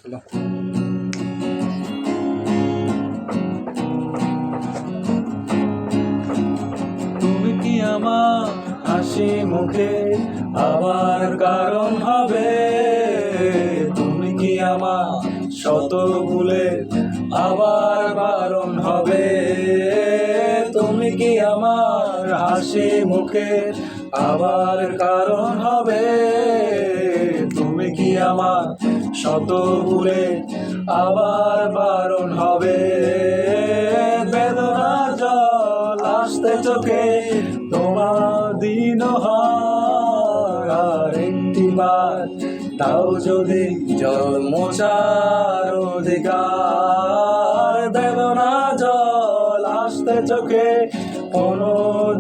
তুমি কি আমার হাসি মুখে আবার কারণ হবে, তুমি কি আমার শত ভুলে আবার বারণ হবে, তুমি কি আমার হাসি মুখে আবার কারণ হবে, তুমি কি আমার শত ভুলে আবার বারণ হবে। বেদনা জল আসতে চোখে তোমার দিন আর একটি বার তাও যদি জল মোছার অধিকার, বেদনা জল আসতে চোখে কোনো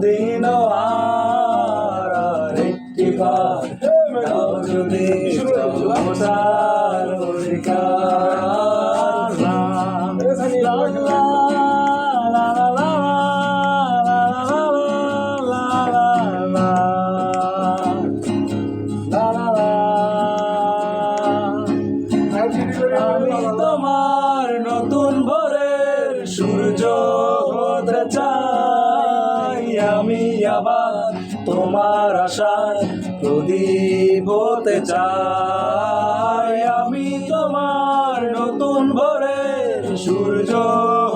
দিন আর একটি বার তাও যদি জল মোছার অধিকার। লা লা লা লা লা আমি তোমার নতুন ভোরের সূর্য হতে চাই, আমি আবার তোমার আশার প্রদীপ হতে চাই, আমি তোমার নতুন ভোরের সূর্য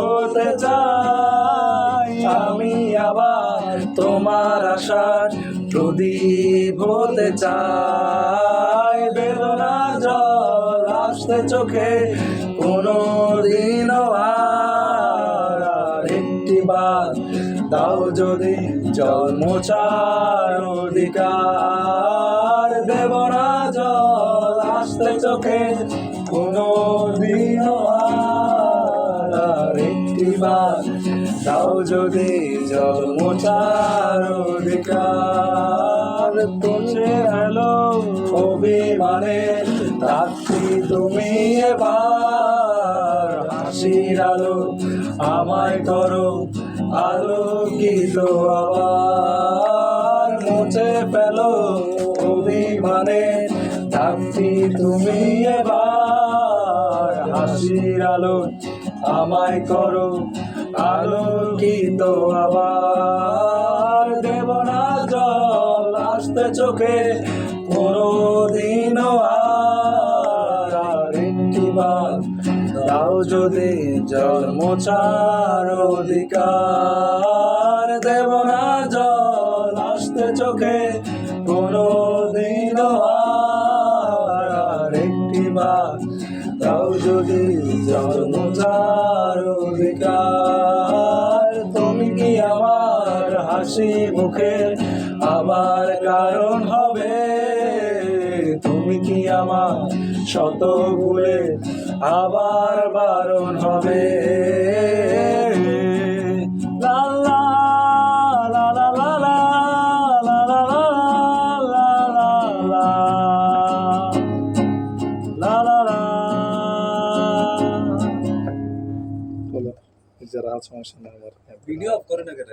হতে চাই, আমি আবার তোমার আশার প্রদীপ হতে চাই। বেদনা জল আসতে চোখে কোনো দিন আর একটি বার দাও যদি জল মোছার অধিকার, দেব না জল আসতে চোখে কোনো দিন আর একটি বার দাও যদি জল মোছার অধিকার। তুমি এলো অভিমানে রাত্রি তুমি এবার হাসির আলো আমায় করো আলোকিত আবার, মুছে ফেলো অভিমানে রাত্রি তুমি এবার হাসির আলো আমায় করো আলোকিত আবার। দেব না জল আসতে চোখে কোনো দিন আর একটি বার দাও যদি জল মোছার অধিকার, দেব না জল আসতে চোখে কোনো দিন আর একটি বার দাও যদি জল মোছার অধিকার। তুমি কি আমার হাসি মুখে আবার কারণ হবে, তুমি কি আমার শত ভুলে আবার বারণ হবে। লা লা লা লা লা লা লা লা লা লা লা লা লা। বলো যারা সমস্যা নেই, ভিডিও অফ করে না কেন?